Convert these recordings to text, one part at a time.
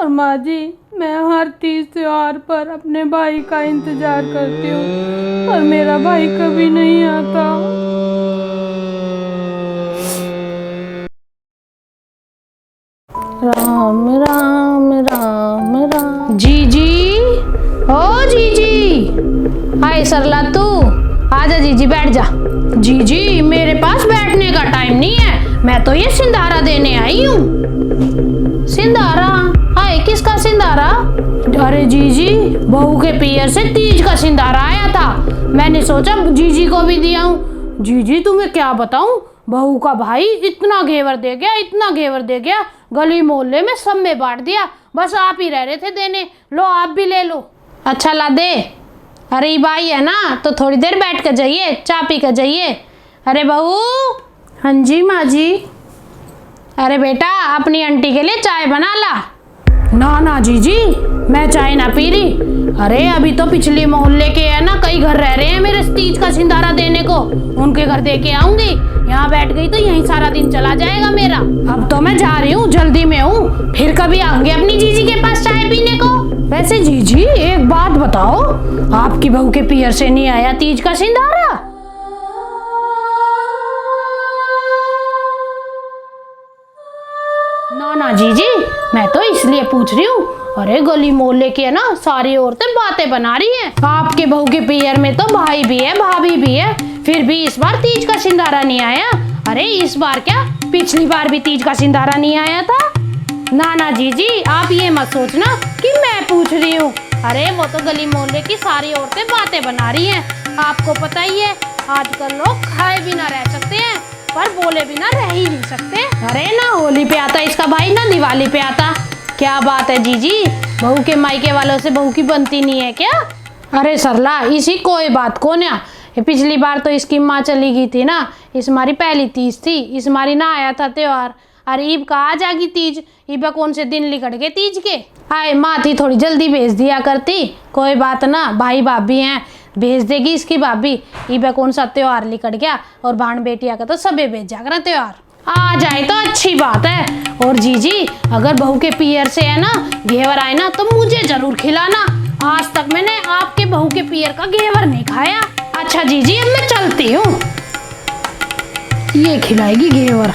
और माँ जी मैं हर तीज त्योहार पर अपने भाई का इंतजार करती हूँ, पर मेरा भाई कभी नहीं आता। राम राम राम राम। जीजी, ओ जीजी, हाय सरला तू आजा। जीजी बैठ जा। जीजी मेरे पास बैठने का टाइम नहीं है, मैं तो ये सिंधारा देने आई हूँ। सिंधारा? हाय किसका सिंधारा? अरे जीजी बहू के पियर से तीज का सिंधारा आया था, मैंने सोचा जीजी को भी दिया हूँ। जीजी तुम्हें क्या बताऊँ, बहू का भाई इतना घेवर दे गया, इतना घेवर दे गया, गली मोहल्ले में सब में बांट दिया, बस आप ही रह रहे थे देने। लो आप भी ले लो। अच्छा ला दे। अरे भाई है ना तो थोड़ी देर बैठ कर जाइए, चाय पी कर जाइए। अरे बहू। हाँ जी माँ जी। अरे बेटा अपनी आंटी के लिए चाय बना ला। ना ना जीजी मैं चाय ना पी रही। अरे अभी तो पिछले मोहल्ले के है ना कई घर रह रहे हैं मेरे तीज का सिंधारा देने को, उनके घर दे के आऊंगी। यहाँ बैठ गई तो यहीं सारा दिन चला जाएगा मेरा। अब तो मैं जा रही हूँ, जल्दी में हूँ, फिर कभी आऊंगी अपनी जीजी के पास चाय पीने को। वैसे जीजी एक बात बताओ, आपकी बहू के पियर से नहीं आया तीज का सिंधारा? ना ना जीजी मैं तो इसलिए पूछ रही हूँ, अरे गली मोहल्ले की है ना सारी औरतें बातें बना रही हैं, आपके बहू के पियर में तो भाई भी है भाभी भी है, फिर भी इस बार तीज का सिंधारा नहीं आया। अरे इस बार क्या, पिछली बार भी तीज का सिंधारा नहीं आया था। ना ना जीजी आप ये मत सोचना कि मैं पूछ रही हूँ, अरे वो तो गली मोहल्ले की सारी औरतें बातें बना रही हैं। आपको पता ही है आजकल लोग खाए बिना रह सकते हैं पर बोले बिना रह ही नहीं सकते। अरे ना होली पे आता इसका भाई ना दिवाली पे आता। क्या बात है जीजी, बहू के मायके वालों से बहू की बनती नहीं है क्या? अरे सरला इसी कोई बात को ना, पिछली बार तो इसकी माँ चली गई थी ना, इस हमारी पहली तीज थी, इस हमारी ना आया था त्योहार। अरे ईब का आ जागी तीज, ईबा कौन से दिन लिकट गए तीज के। आए माँ थी थोड़ी जल्दी भेज दिया करती, कोई बात ना, भाई भाभी हैं भेज देगी इसकी भाभी। ईबा कौन सा त्योहार लिकट गया, और भाण बेटिया का तो सबे भेज जाकर त्योहार आ जाए तो अच्छी बात है। और जीजी अगर बहू के पियर से है ना घेवर आए ना तो मुझे जरूर खिलाना, आज तक मैंने आपके बहू के पियर का घेवर नहीं खाया। अच्छा जीजी अब मैं चलती हूँ, ये खिलाएगी घेवर।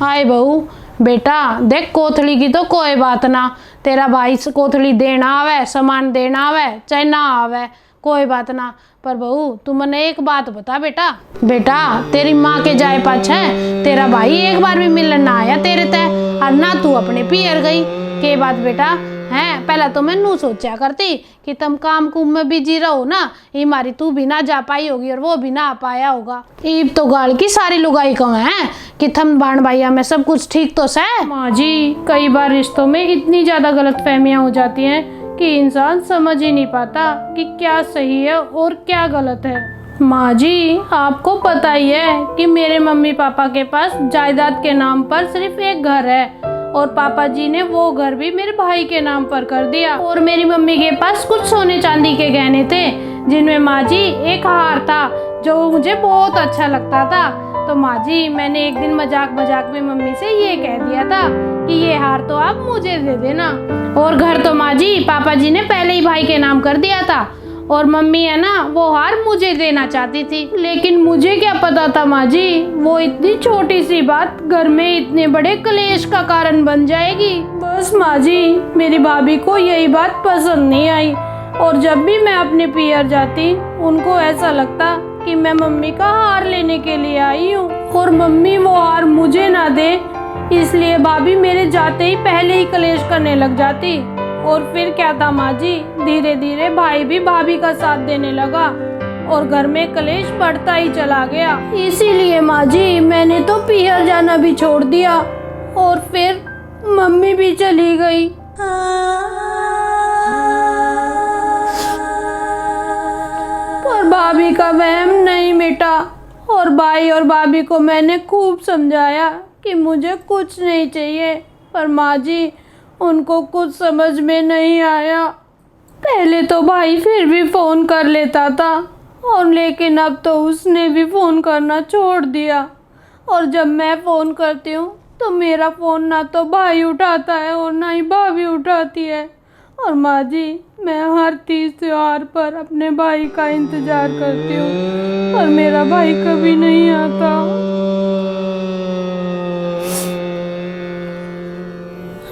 हाय बहू, बेटा देख कोथली की तो कोई बात ना, तेरा भाई कोथली देना आवे, सामान देना आवे चाहे ना आवे कोई बात ना, पर बहू तू मने एक बात बता बेटा, बेटा तेरी माँ के जाए पाछे तेरा भाई एक बार भी मिलन ना आया तेरे ते, और ना तू अपने पियर गई के बात बेटा हैं। पहला तो मैं नू सोचा करती कि तुम काम कुम में बिजी रहो ना, ये मारी तू भी ना जा पाई होगी और वो भी ना आ पाया होगा। ईब तो गाल की सारी लुगाई कम है कि थम बाण भाइया में सब कुछ ठीक तो सह। माँ जी कई बार रिश्तों में इतनी ज्यादा गलतफहमियां हो जाती हैं कि इंसान समझ ही नहीं पाता कि क्या सही है और क्या गलत है। माँ जी आपको पता ही है कि मेरे मम्मी पापा के पास जायदाद के नाम पर सिर्फ एक घर है, और पापा जी ने वो घर भी मेरे भाई के नाम पर कर दिया। और मेरी मम्मी के पास कुछ सोने चांदी के गहने थे, जिनमें माँ जी एक हार था जो मुझे बहुत अच्छा लगता था। तो माँ जी मैंने एक दिन मजाक मजाक में मम्मी से ये कह दिया था कि ये हार तो आप मुझे दे देना। और घर तो माँ जी पापा जी ने पहले ही भाई के नाम कर दिया था, और मम्मी है ना वो हार मुझे देना चाहती थी, लेकिन मुझे क्या पता था माँ जी वो इतनी छोटी सी बात घर में इतने बड़े क्लेश का कारण बन जाएगी। बस माँ जी मेरी भाभी को यही बात पसंद नहीं आई, और जब भी मैं अपने पियर जाती उनको ऐसा लगता कि मैं मम्मी का हार लेने के लिए आई हूँ, और मम्मी वो हार मुझे ना दे, इसलिए भाभी मेरे जाते ही पहले ही क्लेश करने लग जाती। और फिर क्या था माँ जी, धीरे धीरे भाई भी भाभी का साथ देने लगा और घर में क्लेश बढ़ता ही चला गया। इसीलिए माँ जी मैंने तो पियर जाना भी छोड़ दिया, और फिर मम्मी भी चली गई। पर भाभी का वहम नहीं मिटा, और भाई और भाभी को मैंने खूब समझाया कि मुझे कुछ नहीं चाहिए, पर माँ जी उनको कुछ समझ में नहीं आया। पहले तो भाई फिर भी फ़ोन कर लेता था, और लेकिन अब तो उसने भी फ़ोन करना छोड़ दिया, और जब मैं फ़ोन करती हूँ तो मेरा फ़ोन ना तो भाई उठाता है और ना ही भाभी उठाती है। और माँ जी, मैं हर तीज त्योहार पर अपने भाई का इंतज़ार करती हूँ और मेरा भाई कभी नहीं आता।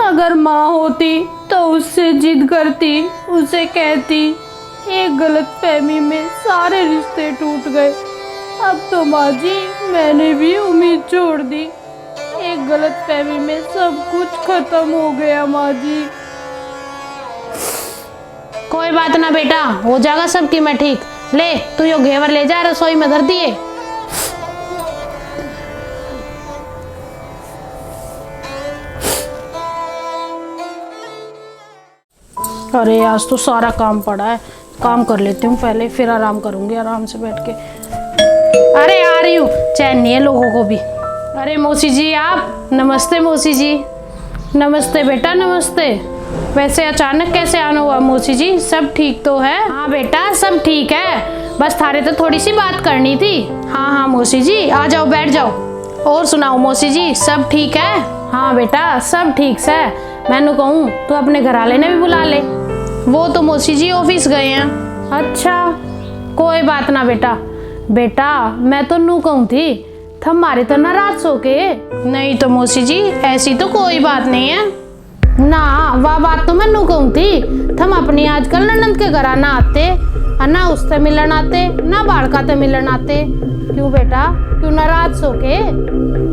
अगर माँ होती तो उससे जिद करती, उसे कहती। एक गलतफहमी में सारे रिश्ते टूट गए। अब तो माँ जी, मैंने भी उम्मीद छोड़ दी। एक गलतफहमी में सब कुछ खत्म हो गया माँ जी। कोई बात ना बेटा, हो जाएगा सबकी मैं ठीक। ले तू यो घेवर ले जा, रसोई में धर दिए। अरे आज तो सारा काम पड़ा है, काम कर लेती हूँ पहले, फिर आराम करूंगी आराम से बैठ के। अरे आ रही हूँ, चैन नहीं है लोगों को भी। अरे मौसी जी आप, नमस्ते मौसी जी। नमस्ते बेटा नमस्ते। वैसे अचानक कैसे आना हुआ मौसी जी, सब ठीक तो है? हाँ बेटा सब ठीक है, बस थारे तो थोड़ी सी बात करनी थी। हाँ हाँ मौसी जी, आ जाओ बैठ जाओ। और सुनाओ मौसी जी, सब ठीक है? हाँ बेटा सब ठीक से। मैंने कहूँ तू अपने घरवाले ने भी बुला ले। वो तो मौसी जी ऑफिस गए हैं। अच्छा कोई बात ना बेटा। बेटा मैं तो नू कहूँ थी, तुम्हारे तो नाराज हो के। नहीं तो मौसी जी ऐसी तो कोई बात नहीं है ना, वह बात तो मैं नू कहूँ थी। थम अपनी आजकल ननद के घर ना आते, ना उससे मिलन आते, ना बाड़का ते मिलन आते। क्यों बेटा, क्यों नाराज हो के?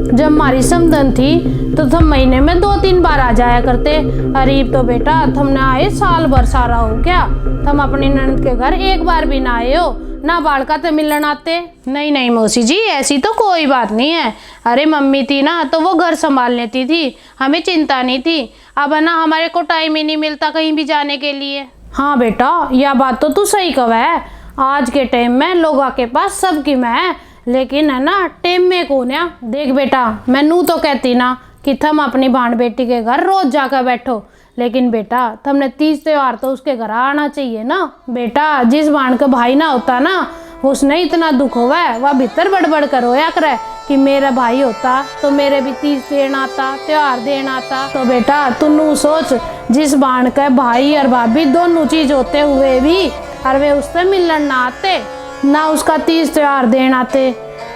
जब हमारी समधन थी तो थम महीने में 2-3 बार आ जाया करते। अरे तो बेटा थमने आए साल भर सारा हो गया, थम अपनी ननद के घर एक बार भी ना आए हो, ना बाड़का ते मिलन आते। नहीं नहीं मौसी जी ऐसी तो कोई बात नहीं है। अरे मम्मी थी ना तो वो घर संभाल लेती थी, हमें चिंता नहीं थी। अब है ना हमारे को टाइम ही नहीं मिलता कहीं भी जाने के लिए। हाँ बेटा यह बात तो तू सही कह है, आज के टाइम में लोगों के पास सबकी मैं है, लेकिन है ना टाइम में कौन है। देख बेटा मैं नू तो कहती ना कि थम अपनी भाण बेटी के घर रोज जाकर बैठो, लेकिन बेटा तुमने तीज त्योहार तो उसके घर आना चाहिए ना। बेटा जिस भाण का भाई ना होता ना, उसने इतना दुख हुआ है, वह भीतर बड़बड़ कर रोया करे कि मेरा भाई होता तो मेरे भी तीज देना आता, त्योहार देना आता। तो बेटा तू सोच, जिस भाण के भाई और भाभी दोनों चीज होते हुए भी और वे उससे मिलन ना आते, ना उसका तीज त्योहार देना आते।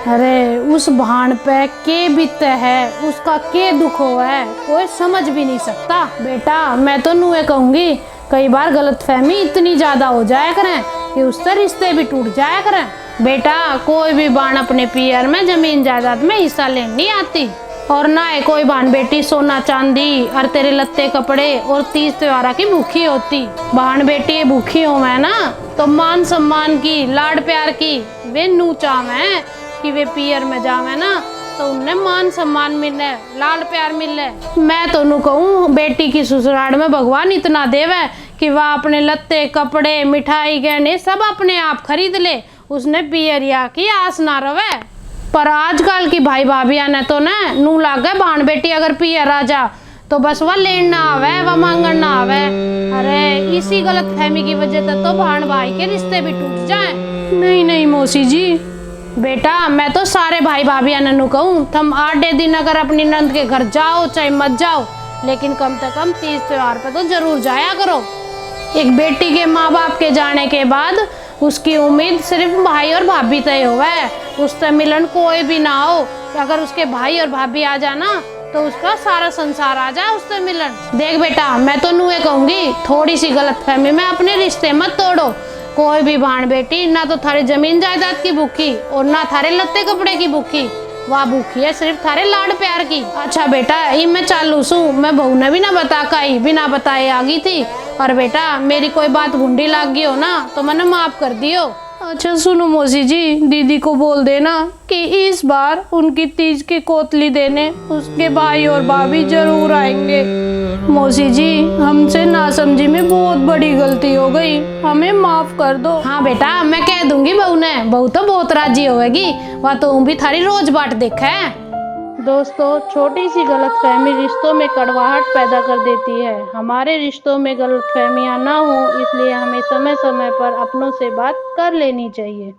अरे उस भाण पे के बीते है, उसका के दुख हुआ है, कोई समझ भी नहीं सकता। बेटा मैं तो नुए कहूँगी, कई बार गलतफहमी इतनी ज्यादा हो जाया करें कि उससे रिश्ते भी टूट जाया करें। बेटा कोई भी बाण अपने पियर में जमीन जायदाद में हिस्सा लेने नहीं आती, और ना है कोई बाण बेटी सोना चांदी और तेरे लत्ते कपड़े और तीज त्योहार की भूखी होती। बाण बेटी भूखी हो मैं ना तो मान सम्मान की, लाड प्यार की वे नू चाहे कि वे पियर में जावे ना तो उन्हें मान सम्मान मिले, लाड प्यार मिले। मैं तो नू कहूँ बेटी की ससुराल में भगवान इतना देवे कि वह अपने लत्ते कपड़े मिठाई गहने सब अपने आप खरीद ले, उसने पियरिया की आस ना रवे। पर आजकल की भाई भाभिया ने तो ना नू लागे भाण बेटी अगर पियर आ जा तो बस वह लेन ना आवे, वह मांगन ना आवे। अरे इसी गलत फहमी की वजह से तो भाण भाई के रिश्ते भी टूट जाएं। नहीं नहीं मौसी जी, बेटा मैं तो सारे भाई भाभिया ने नू कहूँ तुम 8 दिन अगर अपनी नंद के घर जाओ चाहे मत जाओ, लेकिन कम से कम तीज त्योहार पे तो जरूर जाया करो। एक बेटी के माँ बाप के जाने के बाद उसकी उम्मीद सिर्फ भाई और भाभी तय हुआ है, उससे मिलन कोई भी ना हो। अगर उसके भाई और भाभी आ जाना तो उसका सारा संसार आ जाए उससे मिलन। देख बेटा मैं तो नुए कहूँगी, थोड़ी सी गलतफहमी में अपने रिश्ते मत तोड़ो। कोई भी भाण बेटी ना तो थारे जमीन जायदाद की भूखी और ना थारे लत्ते कपड़े की भूखी, वह भूखी है सिर्फ थारे लाड प्यार की। अच्छा बेटा ये मैं चालू सू, मैं बहू ने भी ना बता काई बिना बताए आ गई थी, और बेटा मेरी कोई बात गुंडी लाग गई हो ना तो मैंने माफ कर दियो। अच्छा सुनो मौसी जी, दीदी को बोल देना कि इस बार उनकी तीज की कोतली देने उसके भाई और भाभी जरूर आएंगे। मौसी जी हमसे नासमझी में बहुत बड़ी गलती हो गई, हमें माफ कर दो। हाँ बेटा मैं कह दूंगी बहू ने, बहू तो बहुत राजी होगी, वह तो भी थारी रोज बाट देखा है। दोस्तों छोटी सी गलतफहमी रिश्तों में कड़वाहट पैदा कर देती है। हमारे रिश्तों में गलतफहमियां ना हो इसलिए हमें समय समय पर अपनों से बात कर लेनी चाहिए।